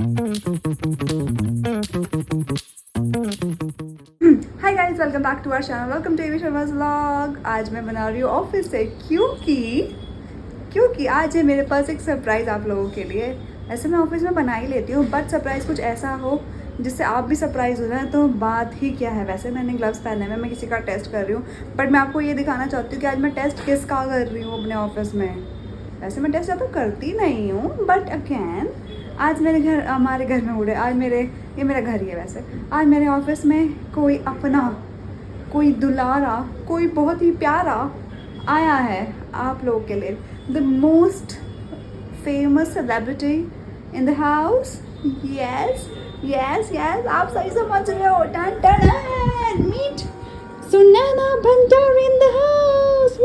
Hi guys, welcome back to our channel, welcome to Avi शर्मा's vlog. आज मैं बना रही हूँ ऑफिस से क्योंकि आज है मेरे पास एक सरप्राइज़ आप लोगों के लिए। ऐसे मैं ऑफिस में बना ही लेती हूँ, बट सरप्राइज़ कुछ ऐसा हो जिससे आप भी सरप्राइज़ हो जाए, तो बात ही क्या है। वैसे मैंने ग्लव्स पहने हुए, मैं किसी का टेस्ट कर रही हूँ, बट मैं आपको ये दिखाना चाहती हूँ कि आज मैं टेस्ट किसका कर रही हूँ अपने ऑफिस में। वैसे मैं टेस्ट ज़्यादा करती नहीं हूँ, बट अगेन आज हमारे घर में उड़े, आज ये मेरा घर ही है। वैसे आज मेरे ऑफिस में कोई अपना, कोई दुलारा, कोई बहुत ही प्यारा आया है आप लोगों के लिए। The most famous celebrity in the house. Yes yes yes, आप सही समझ रहे हो। टन टन मीट सुनैना भंडार इन द हाउस।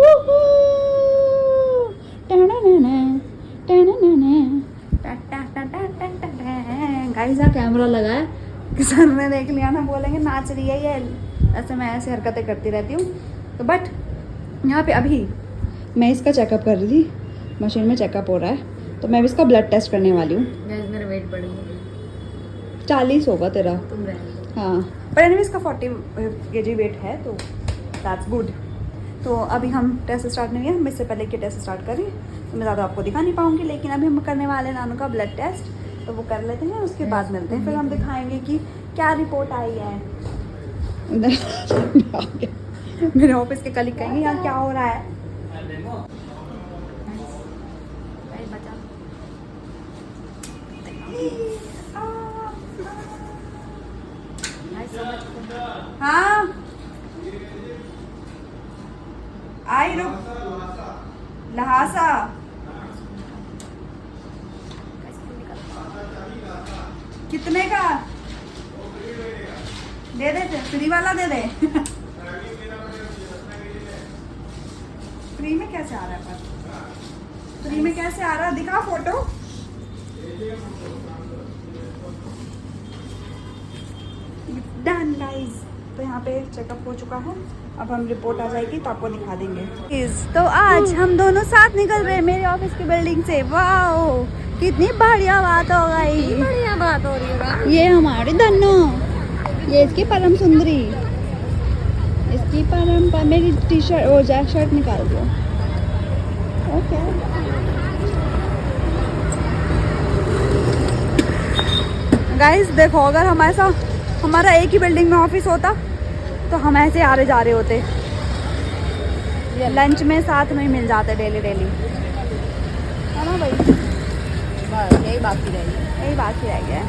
गाइस यार कैमरा लगा है कि सर ने देख लिया ना, बोलेंगे नाच रही है ये। ऐसे मैं ऐसी हरकतें करती रहती हूँ। तो बट यहाँ पे अभी मैं इसका चेकअप कर रही थी, मशीन में चेकअप हो रहा है, तो मैं भी इसका ब्लड टेस्ट करने वाली हूँ। मेरा वेट बढ़ गया, 40 होगा तेरा। तुम रह हाँ, पर एनीवे इसका 40 kg वेट है, तो दैट्स गुड। तो अभी हम टेस्ट स्टार्ट नहीं है, हम इससे पहले कि टेस्ट स्टार्ट करें तो मैं ज़्यादा आपको दिखा नहीं पाऊँगी, लेकिन अभी हम करने वाले हैं नानू का ब्लड टेस्ट, तो वो कर लेते हैं, उसके बाद मिलते हैं, फिर हम दिखाएंगे कि क्या रिपोर्ट आई है। मेरे ऑफिस के कलीग कहेंगे यार क्या हो रहा है। हाँ आई रुक लहासा कितने का दे दे, फिर फ्री वाला दे दे। फ्री में कैसे आ रहा है? पर फ्री में कैसे आ रहा है, दिखा फोटो। डन गाइस, तो यहाँ पे चेकअप हो चुका है, अब हम रिपोर्ट आ जाएगी तो आपको दिखा देंगे। तो आज हम दोनों साथ निकल रहे हैं मेरे ऑफिस की बिल्डिंग से। वाओ, कितनी बढ़िया बात हो गई, बढ़िया बात हो रही है। ये हमारी धन्नो, ये इसकी परम सुंदरी, इसकी परम मेरी टी शर्ट और जैक शर्ट निकाल दो। ओके गाइस, देखो अगर हमारा एक ही बिल्डिंग में ऑफिस होता तो हम ऐसे आ रहे जा रहे होते, लंच में साथ में ही मिल जाते डेली डेली, है ना भाई? बस यही बाकी रहेगी, यही बात ही रह गया है।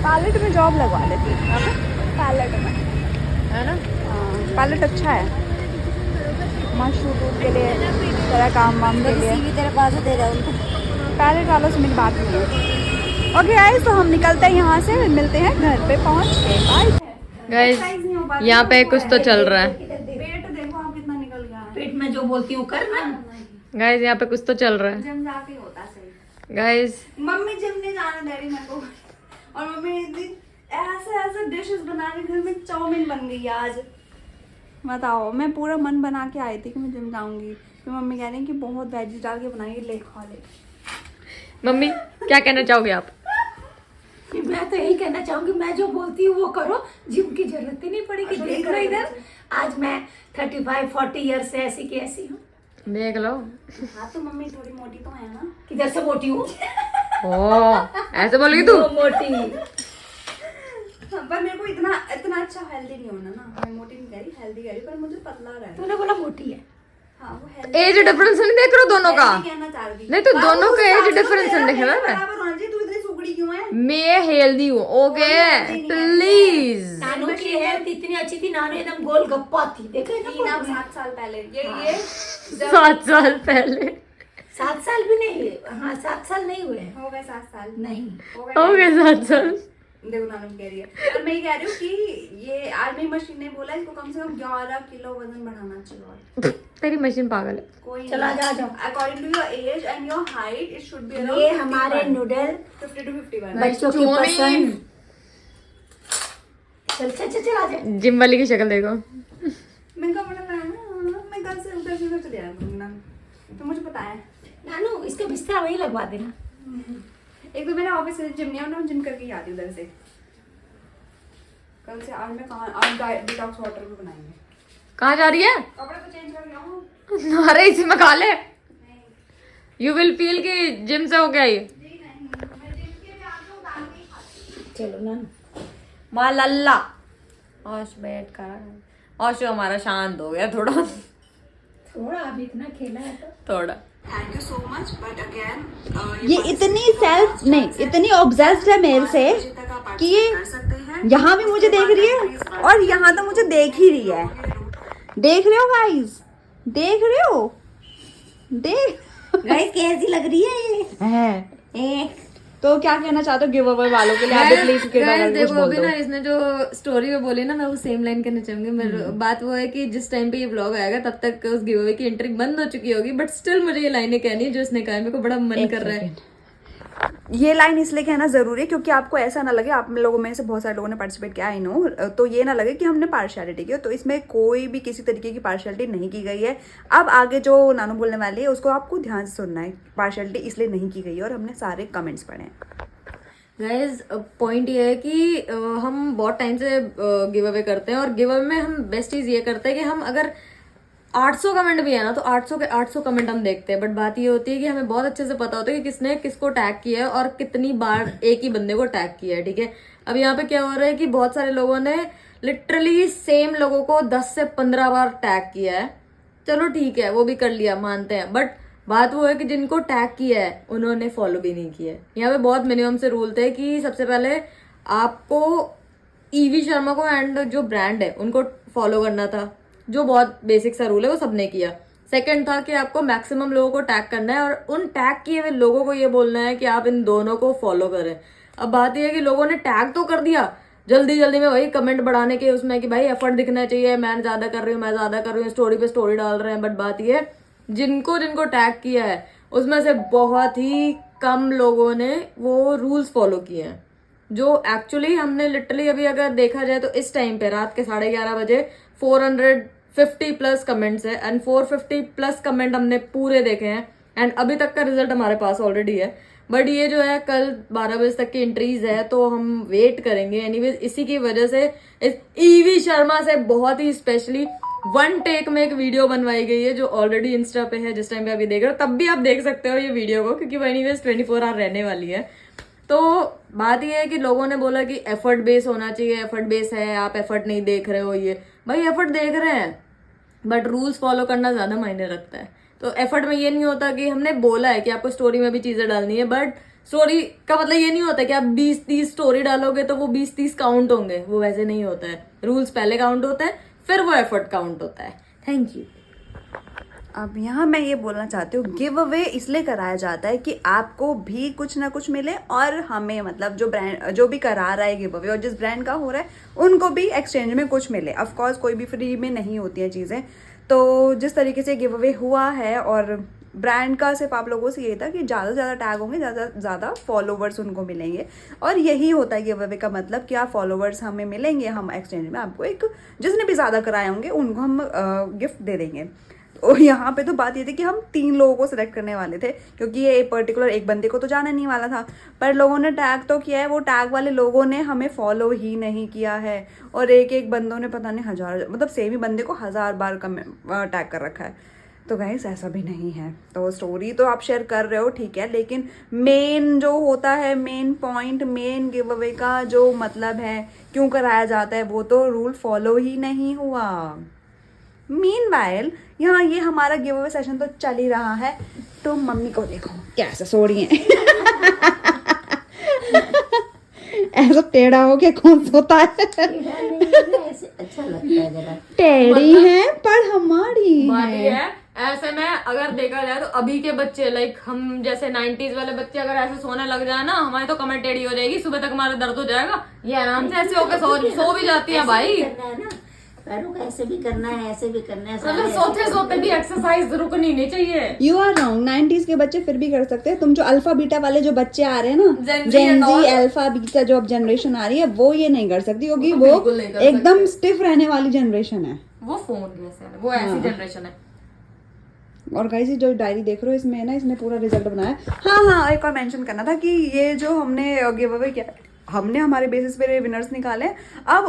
पायलट में जॉब लगवा लेती हूँ, पायलट में, है ना? हाँ पायलट अच्छा है, मस्त शूट के लिए, तेरा काम वाम के लिए। सीवी तेरे पास दे रहा उनको। पायलट वालों से मेरी बात नहीं है। ओके गाइस, तो हम निकलते हैं यहाँ से, मिलते हैं घर पे पहुँच के। बाय गाइस, यहाँ पे कुछ तो चल रहा है। पेट देखो आप कितना निकल गया है। पेट में जो बोलती हूँ करना। गाइस, यहाँ पे कुछ तो चल रहा है। जिम जाके होता सही। गाइस, मम्मी जिम नहीं जाने दे रही मेरे को, और मम्मी ऐसे डिशेस बना रही, घर में चाउमीन बन गई आज। बताओ, मैं पूरा मन बना के आई थी कि मैं जिम जाऊंगी, फिर मम्मी कह रही कि बहुत वेजी डाल के बनाई, ले खा ले। मम्मी क्या कहना चाहोगे आप? मैं तो यही कहना चाहूंगी, मैं जो बोलती हूँ वो करो, जिम की जरूरत ही नहीं पड़ेगी। देख लो इधर, आज मैं 35-40 ईयर से ऐसी की ऐसी हूँ। देख लो। हाँ तो मम्मी थोड़ी मोटी तो है ना। किधर से मोटी हूँ? ओ, ऐसे बोलोगी तू? मोटी। पर मेरे को इतना अच्छा हेल्दी नहीं होना ना, मैं मोटी नहीं कह रही, हेल्दी कह रही, पर मुझे पतला रहना। तूने बोला मोटी है। हाँ वो हेल्दी। एज डिफरेंस नहीं देख रहे हो दोनों का? कहना चाह रही नहीं तो दोनों का एज डिफरेंस नहीं देख रहा मैं। बराबर होना चाहिए, तू इतनी सुगड़ी क्यों है? मैं हेल्दी हूँ, ओके प्लीज। नानू की हेल्थ इतनी अच्छी थी, नानू एकदम गोल गप्पा थी, देखे ना? 7 साल पहले ये 7 साल पहले। 7 साल भी नहीं हुए। हाँ 7 साल नहीं हुए। हो गए 7 साल नहीं हो गए 7 साल। देखो नानू कह रही है, और मैं ये कह रही हूँ कि ये आर्मी मशीन ने बोला इसको कम से कम 11 किलो वजन बढ़ाना चाहिए। तेरी मशीन पागल है। कोई चला जा जाओ। According to your age and your height it should be around. ये हमारे नूडल 50 to 51 बच्चों की पसंद। चल चल चल चला जा। जिम वाली की शक्ल देखो। मैं कपड़ा पहना, मैं कल से उधर चले आया करूंगी ना, तो मुझे पता है। नानू इसका बिस्तर वही लगवा देना। एक तो मेरे ऑफिस से जिम नहीं है, मैं जिम करके ही आती हूँ उधर से। कल से आज मैं कहाँ, आज डिटॉक्स वाटर भी बनाएंगे। कहाँ जा रही है? कपड़े तो चेंज कर लिया हूँ। अरे इसी में खा ले। यू विल फील कि जिम से हो गया ये। चलो ना मालल्ला औश बैठ कर औश हमारा शांत हो गया थोड़ा अब इतना खेला है तो थोड़ा। Thank you so much but again ये इतनी सेल्फ नहीं, इतनी ऑब्सेस्ड है मेरे से कि ये यहाँ भी मुझे देख रही है और यहाँ तो मुझे देख ही रही है। देख रहे हो गाइस, देख रहे हो, देख गाइस कैसी लग रही है ये? तो क्या कहना चाहते हो गिव अवे वालों के लिए? आप प्लीज देखो अभी ना इसने जो स्टोरी में बोली ना, मैं वो सेम लाइन कहना चाहूंगी। मेरी बात वो है कि जिस टाइम पे ये व्लॉग आएगा तब तक उस गिव अवे की एंट्री बंद हो चुकी होगी, बट स्टिल मुझे ये लाइनें कहनी है जो इसने कहा है। मेरे को बड़ा मन कर रहा है। ये लाइन इसलिए कहना जरूरी है क्योंकि आपको ऐसा ना लगे, आप लोगों में से बहुत सारे लोगों ने पार्टिसिपेट किया आई नो, तो ये ना लगे कि हमने पार्शियलिटी की। तो इसमें कोई भी किसी तरीके की पार्शियलिटी नहीं की गई है। अब आगे जो नानू बोलने वाली है उसको आपको ध्यान से सुनना है। पार्शियलिटी इसलिए नहीं की गई है और हमने सारे कमेंट्स पढ़े हैं। गाइज पॉइंट ये है कि हम बहुत टाइम से गिव अवे करते हैं और गिव अवे में हम बेस्ट चीज ये करते हैं कि हम अगर 800 कमेंट भी है ना तो 800 के 800 कमेंट हम देखते हैं। बट बात ये होती है कि हमें बहुत अच्छे से पता होता है कि किसने किसको टैग किया है और कितनी बार एक ही बंदे को टैग किया है। ठीक है, अब यहाँ पे क्या हो रहा है कि बहुत सारे लोगों ने लिटरली सेम लोगों को 10 से 15 बार टैग किया है। चलो ठीक है, वो भी कर लिया, मानते हैं। बट बात वो है कि जिनको टैग किया है उन्होंने फॉलो भी नहीं किया है। यहाँ पे बहुत मिनिमम से रूल थे कि सबसे पहले आपको ईवी शर्मा को एंड जो ब्रांड है उनको फॉलो करना था, जो बहुत बेसिक सा रूल है, वो सबने किया। सेकंड था कि आपको मैक्सिमम लोगों को टैग करना है और उन टैग किए हुए लोगों को ये बोलना है कि आप इन दोनों को फॉलो करें। अब बात यह है कि लोगों ने टैग तो कर दिया जल्दी जल्दी में, वही कमेंट बढ़ाने के उसमें कि भाई एफर्ट दिखना चाहिए, मैं ज्यादा कर रही हूँ, मैं ज्यादा कर रही हूँ, स्टोरी पे स्टोरी डाल रहे हैं। बट बात यह है जिनको जिनको टैग किया है उसमें से बहुत ही कम लोगों ने वो रूल्स फॉलो किए हैं, जो एक्चुअली हमने लिटरली अभी अगर देखा जाए तो इस टाइम पे रात के 11:30 बजे 450 प्लस कमेंट्स है एंड 450 प्लस कमेंट हमने पूरे देखे हैं एंड अभी तक का रिजल्ट हमारे पास ऑलरेडी है। बट ये जो है कल 12 बजे तक की एंट्रीज है तो हम वेट करेंगे। एनीवेज इसी की वजह से इस ईवी शर्मा से बहुत ही स्पेशली वन टेक में एक वीडियो बनवाई गई है जो ऑलरेडी इंस्टा पे है। जिस टाइम पे अभी देख रहे हो तब भी आप देख सकते हो ये वीडियो को, क्योंकि वो एनीवेज 24 आवर रहने वाली है। तो बात ये है कि लोगों ने बोला कि एफर्ट बेस होना चाहिए, एफर्ट बेस है, आप एफर्ट नहीं देख रहे हो। ये भाई एफर्ट देख रहे हैं बट रूल्स फॉलो करना ज्यादा मायने रखता है। तो एफर्ट में ये नहीं होता कि हमने बोला है कि आपको स्टोरी में भी चीजें डालनी है, बट स्टोरी का मतलब ये नहीं होता कि आप 20-30 स्टोरी डालोगे तो वो 20-30 काउंट होंगे, वो वैसे नहीं होता है। रूल्स पहले काउंट होता है फिर वो एफर्ट काउंट होता है। Thank you. अब यहाँ मैं ये बोलना चाहती हूँ गिव अवे इसलिए कराया जाता है कि आपको भी कुछ ना कुछ मिले और हमें, मतलब जो ब्रांड जो भी करा रहा है गिव अवे और जिस ब्रांड का हो रहा है उनको भी एक्सचेंज में कुछ मिले। ऑफ कोर्स कोई भी फ्री में नहीं होती हैं चीज़ें। तो जिस तरीके से गिव अवे हुआ है और ब्रांड का सिर्फ आप लोगों से ये था कि ज़्यादा से ज़्यादा टैग होंगे, ज़्यादा ज़्यादा फॉलोवर्स उनको मिलेंगे और यही होता है गिव अवे का मतलब कि आप फॉलोवर्स हमें मिलेंगे, हम एक्सचेंज में आपको एक जिसने भी ज़्यादा कराए होंगे उनको हम गिफ्ट दे देंगे। और यहाँ पे तो बात ये थी कि हम 3 लोगों को सिलेक्ट करने वाले थे क्योंकि ये पर्टिकुलर एक बंदे को तो जाना नहीं वाला था, पर लोगों ने टैग तो किया है। वो टैग वाले लोगों ने हमें फॉलो ही नहीं किया है और एक बंदों ने पता नहीं 1000, मतलब सेम ही बंदे को 1000 बार टैग कर रखा है। तो गाइस ऐसा भी नहीं है। तो स्टोरी तो आप शेयर कर रहे हो ठीक है, लेकिन मेन जो होता है, main point, main give away का जो मतलब है क्यों कराया जाता है वो तो रूल फॉलो ही नहीं हुआ। मीनवाइल यहाँ ये हमारा गिव अवे सेशन तो चल ही रहा है। तो मम्मी को देखो कैसे सो रही हैं। ऐसा टेढ़ा हो के कौन सोता है? अच्छा लगता है जरा। टेढ़ी है पर हमारी है। ऐसे में अगर देखा जाए तो अभी के बच्चे लाइक हम जैसे 90s वाले बच्चे अगर ऐसे सोने लग जाए ना, हमारी तो कमर टेढ़ी हो जाएगी, सुबह तक हमारा दर्द हो जाएगा। ये आराम से ऐसे होकर सो भी जाती है भाई। पैरों का ऐसे भी करना है, ऐसे भी करना है, मतलब सोते सोते भी एक्सरसाइज रुकनी नहीं चाहिए। You are wrong. 90s के बच्चे फिर भी कर सकते हैं। तुम जो अल्फा बीटा वाले जो बच्चे आ रहे हैं ना, Gen जेनजी अल्फा बीटा जो अब जनरेशन आ रही है वो ये नहीं कर सकती क्योंकि वो एकदम स्टिफ रहने वाली जनरेशन है। वो फोन जैसे है, वो ऐसी जनरेशन है। और गाइस जो डायरी देख रहे हो इसमें ना इसने पूरा रिजल्ट बनाया। हाँ एक और मेंशन करना था कि ये जो हमने गिव अवे किया, हमने हमारे बेसिस पे विनर्स निकाले, अब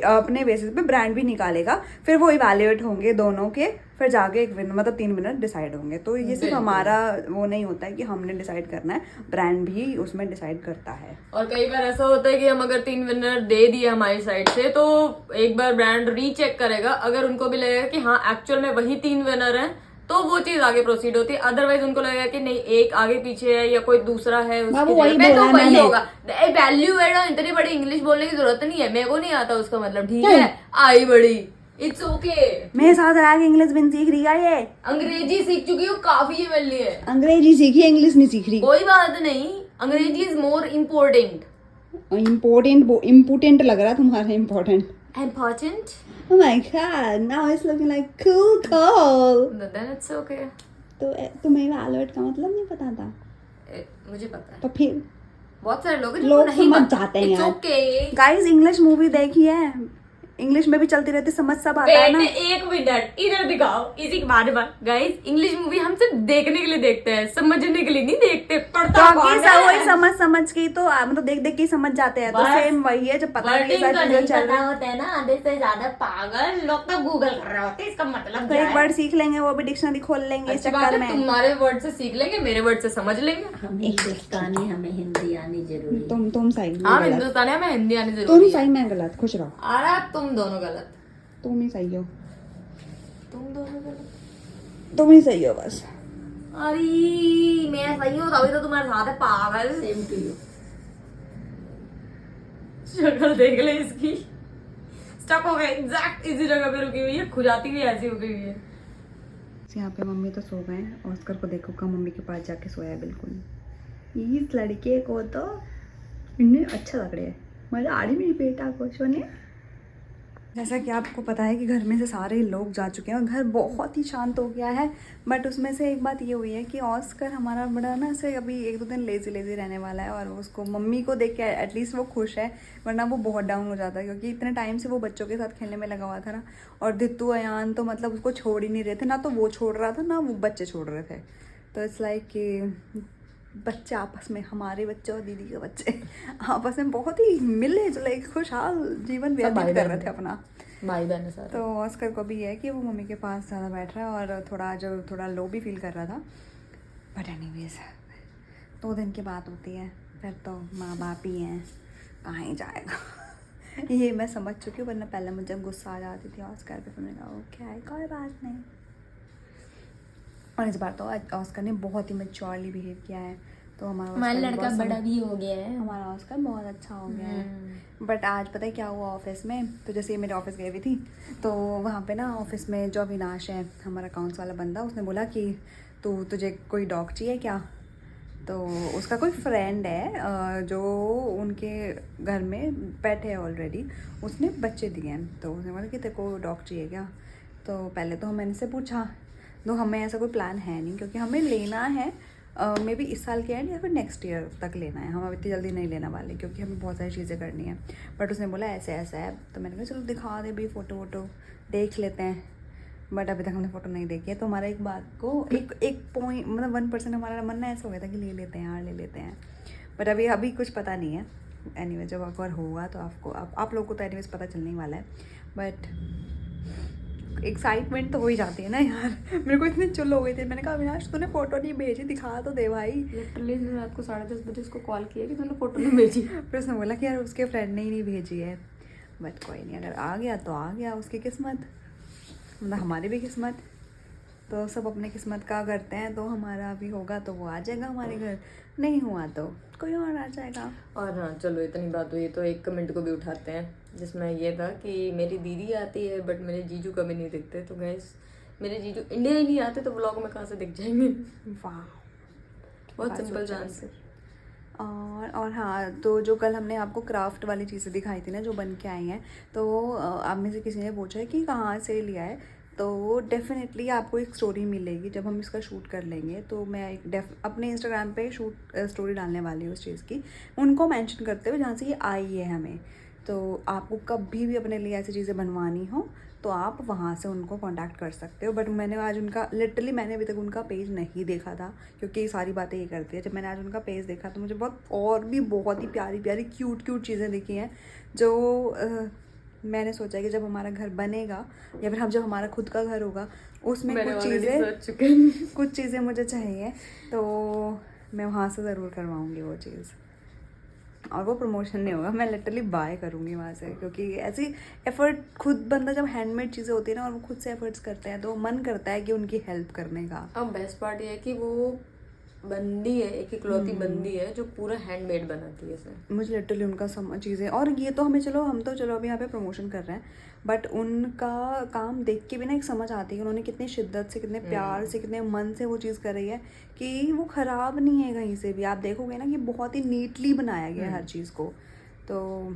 अपने बेसिस पे ब्रांड भी निकालेगा, फिर वो इवैल्यूएट होंगे दोनों के, फिर जाके एक विनर मतलब 3 विनर डिसाइड होंगे। तो ये सिर्फ हमारा वो नहीं होता है कि हमने डिसाइड करना है, ब्रांड भी उसमें डिसाइड करता है। और कई बार ऐसा होता है कि हम अगर 3 विनर दे दिए हमारी साइड से तो एक बार ब्रांड रीचेक करेगा, अगर उनको भी लगेगा कि हाँ एक्चुअल में वही 3 विनर हैं तो वो चीज आगे प्रोसीड होती है। अदरवाइज उनको लगेगा कि नहीं एक आगे पीछे है या कोई दूसरा है उसकी जगह पे, तो वही होगा। वैल्यू एड, इतनी बड़ी इंग्लिश बोलने की जरूरत नहीं है, मेरे को नहीं आता उसका मतलब, ठीक है आई बड़ी, इट्स ओके। मेरे साथ रह के इंग्लिश भी सीख रही है, ये अंग्रेजी सीख चुकी हूँ काफी है मेरे लिए। अंग्रेजी सीखी है, इंग्लिश नहीं सीख रही। कोई बात नहीं, अंग्रेजी इज मोर इम्पोर्टेंट। इम्पोर्टेंट लग रहा है तुम्हारा, important. Oh my god, now it's looking like cool. Then it's okay. तो तुम्हें इवैल्यूएट का मतलब नहीं पता था? मुझे पता है। तो फिर बहुत सारे लोग लोग समझ जाते हैं यार। ओके गाइस इंग्लिश मूवी देखी है, इंग्लिश में भी चलती रहती, समझ सब आता है ना। एक मिनट इधर दिखाओ, इसी के बारे में। गाइस इंग्लिश मूवी हम सिर्फ देखने के लिए देखते हैं, समझने के लिए नहीं देखते। पढ़ता कौन है? वही समझ के तो मतलब देख देख के समझ जाते हैं, तो सेम वही है। जब पता नहीं चल रहा होता है ना, आधे से ज्यादा पागल लोग तो गूगल कर रहे होते हैं, इसका मतलब तो एक वर्ड सीख लेंगे, वो भी डिक्शनरी खोल लेंगे इस चक्कर में। तुम्हारे वर्ड से सीख लेंगे, मेरे वर्ड से समझ लेंगे। हम हिंदुस्तानी, हमें हिंदी आनी जरूरी है। तुम सही, हाँ हिंदुस्तानी हमें हिंदी आनी तुम जरूरी है। सही, मैं गलत। खुश रहो। अरे तुम दोनों गलत, तुम ही सही हो, तुम दोनों गलत, तुम ही सही हो बस। अरे मैं सही हूँ तभी तो तुम्हारे साथ है, पागल। Same to you. शक्ल देख ले इसकी, स्टक हो गए एग्जैक्ट इसी जगह पे रुकी हुई है, खुजाती हुई ऐसी हो गई है। यहाँ पे मम्मी तो सो गए, ऑस्कर को देखो का मम्मी के पास जाके सोया है बिल्कुल। इस लड़के को तो इन्हें अच्छा लग रहा है, मजा आ रही मेरी बेटा को सोने। जैसा कि आपको पता है कि घर में से सारे लोग जा चुके हैं और घर बहुत ही शांत हो गया है, बट उसमें से एक बात ये हुई है कि ऑस्कर हमारा बड़ा ना से अभी 1-2 दिन लेजी रहने वाला है, और उसको मम्मी को देख के एटलीस्ट वो खुश है, वरना वो बहुत डाउन हो जाता है, क्योंकि इतने टाइम से वो बच्चों के साथ खेलने में लगा हुआ था ना। और दित्तू अयान तो मतलब उसको छोड़ ही नहीं रहे थे, ना तो वो छोड़ रहा था ना वो बच्चे छोड़ रहे थे। तो इट्स लाइक कि बच्चे आपस में, हमारे बच्चे और दीदी के बच्चे आपस में बहुत ही मिले जुले खुशहाल जीवन व्यतीत कर रहे थे अपना, भाई बहन सारे। तो ऑस्कर को भी है कि वो मम्मी के पास ज़्यादा बैठ रहा है और थोड़ा लो भी फील कर रहा था। बट एनीवेज 2 दिन की बात होती है, फिर तो माँ बाप ही हैं, कहाँ ही जाएगा। ये मैं समझ चुकी हूँ, वरना पहले मुझे गुस्सा आ जाती थी ऑस्कर पे, फिर मैंने कहा ओके कोई बात नहीं। और इस बार तो ऑस्कर ने बहुत ही मैच्योरली बिहेव किया है, तो हमारा लड़का बड़ा भी हो गया है, हमारा ऑस्कर बहुत अच्छा हो गया है। बट आज पता है क्या हुआ ऑफिस में, तो जैसे ये मेरे ऑफिस गई हुई थी, तो वहाँ पे ना ऑफिस में जो अविनाश है हमारा अकाउंट्स वाला बंदा, उसने बोला कि तुझे कोई डॉग चाहिए क्या। तो उसका कोई फ्रेंड है जो उनके घर में पेट है ऑलरेडी, उसने बच्चे दिए हैं, तो उसने बोला कि तेरे को डॉग चाहिए क्या। तो पहले तो मैंने से पूछा, तो हमें ऐसा कोई प्लान है नहीं, क्योंकि हमें लेना है मे बी इस साल के एंड या फिर नेक्स्ट ईयर तक लेना है, हम अब इतनी जल्दी नहीं लेने वाले, क्योंकि हमें बहुत सारी चीज़ें करनी है। बट उसने बोला ऐसे ऐसा है, तो मैंने कहा चलो दिखा दे भी, फ़ोटो वोटो देख लेते हैं। बट अभी तक हमने फ़ोटो नहीं देखी है, तो हमारा एक बात को एक पॉइंट मतलब 1% हमारा मन ऐसा हो गया था कि ले लेते हैं यार, ले लेते हैं। बट अभी कुछ पता नहीं है। एनीवे जब अगर होगा तो आप लोगों को तो एनीवेज पता चलने वाला है। बट एक्साइटमेंट तो हो ही जाती है ना यार। मेरे को इतनी चुल हो गई थी, मैंने कहा अविनाश तूने फोटो नहीं भेजी, दिखा तो दे भाई। लिटरली रात को 10:30 बजे उसको कॉल किया कि तूने फोटो नहीं भेजी। फिर उसने बोला कि यार उसके फ्रेंड ने ही नहीं भेजी है। बट कोई नहीं, अगर आ गया तो आ गया, उसकी किस्मत, मतलब हमारी भी किस्मत, तो सब अपने किस्मत का करते हैं। तो हमारा भी होगा तो वो आ जाएगा हमारे घर, नहीं हुआ तो कोई और आ जाएगा। और हाँ चलो इतनी बात हुई तो एक कमेंट को भी उठाते हैं, जिसमें ये था कि मेरी दीदी आती है बट मेरे जीजू कभी नहीं दिखते। तो गैस मेरे जीजू इंडिया ही नहीं आते तो व्लॉग में कहाँ से दिख जाएंगे। वाह, बहुत सिंपल सा आंसर। और हाँ, तो जो कल हमने आपको क्राफ्ट वाली चीज़ें दिखाई थी ना जो बन के आई हैं, तो आप में से किसी ने पूछा है कि कहाँ से लिया है, तो डेफिनेटली आपको एक स्टोरी मिलेगी जब हम इसका शूट कर लेंगे। तो मैं अपने इंस्टाग्राम पे स्टोरी डालने वाली हूँ उस चीज़ की, उनको मेंशन करते हुए जहाँ से ये आई है हमें। तो आपको कभी भी अपने लिए ऐसी चीज़ें बनवानी हो तो आप वहाँ से उनको कांटेक्ट कर सकते हो। बट मैंने आज उनका लिटरली मैंने अभी तक उनका पेज नहीं देखा था, क्योंकि ये सारी बातें ये करती है। जब मैंने आज उनका पेज देखा तो मुझे बहुत ही प्यारी प्यारी क्यूट चीज़ें दिखी हैं, जो मैंने सोचा कि जब हमारा घर बनेगा या फिर जब हमारा खुद का घर होगा उसमें कुछ चीज़ें मुझे चाहिए, तो मैं वहाँ से ज़रूर करवाऊँगी वो चीज़। और वो प्रमोशन नहीं होगा, मैं लिटरली बाय करूँगी वहाँ से, क्योंकि ऐसी एफर्ट खुद बंदा जब हैंडमेड चीज़ें होती है ना और वो खुद से एफर्ट्स करते हैं तो मन करता है कि उनकी हेल्प करने का। अब बेस्ट पार्ट ये है कि वो बंदी है, एक इकलौती बंदी है जो पूरा हैंडमेड बनाती है इसे। मुझे लिटरली उनका चीज़ें, और ये तो हमें हम तो चलो अभी यहाँ पे प्रमोशन कर रहे हैं, बट उनका काम देख के भी ना एक समझ आती है कि उन्होंने कितनी शिद्दत से, कितने प्यार से, कितने मन से वो चीज़ कर रही है कि वो ख़राब नहीं है कहीं से भी। आप देखोगे ना कि बहुत ही नीटली बनाया गया है हर चीज़ को। तो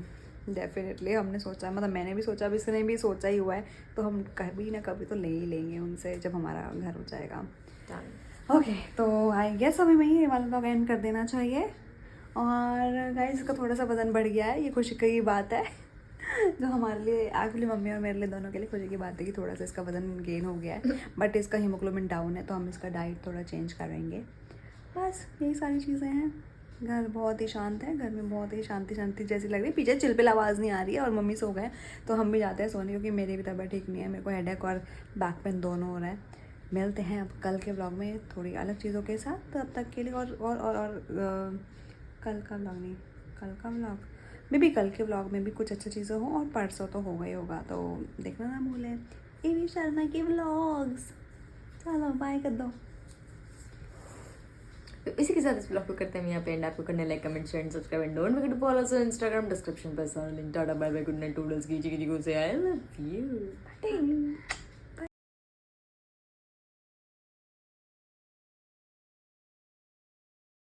डेफिनेटली हमने सोचा, मतलब मैंने भी सोचा, अब इसने भी सोचा ही हुआ है, तो हम कभी ना कभी तो ले ही लेंगे उनसे जब हमारा घर हो जाएगा। ओके, तो आई गेस अभी मैं ये वाला ब्लॉग एंड कर देना चाहिए। और गाइस इसका थोड़ा सा वज़न बढ़ गया है, ये खुशी की बात है जो हमारे लिए एक्चुअली मम्मी और मेरे लिए दोनों के लिए खुशी की बात है कि थोड़ा सा इसका वज़न गेन हो गया है, बट इसका हीमोग्लोबिन डाउन है तो हम इसका डाइट थोड़ा चेंज करेंगे। बस यही सारी चीज़ें हैं। घर बहुत ही शांत है, घर में बहुत ही शांति जैसी लग रही है। पीछे चिलपिल आवाज़ नहीं आ रही है और मम्मी सो गए तो हम भी जाते हैं सोने, क्योंकि मेरी भी तबीयत ठीक नहीं है, मेरे को हेडेक और बैक पेन दोनों हो रहा है। मिलते हैं अब कल के व्लॉग में थोड़ी अलग चीज़ों के साथ, तब तक के लिए और कल का व्लॉग नहीं, कल का व्लॉग मे भी, कल के व्लॉग में भी कुछ अच्छी चीज़ें हों, और परसों तो होगा ही होगा, तो देखना ना भूलें एवी शर्मा के व्लॉग्स। चलो बाय कर दो। तो इसी के साथ इस ब्लॉग को करते हैं यहाँ पे एंड। आपको करने like, comment, share and subscribe and don't forget to follow us on Instagram, description पर सारा link. Tata bye bye, good night, toodles की आई लव यू।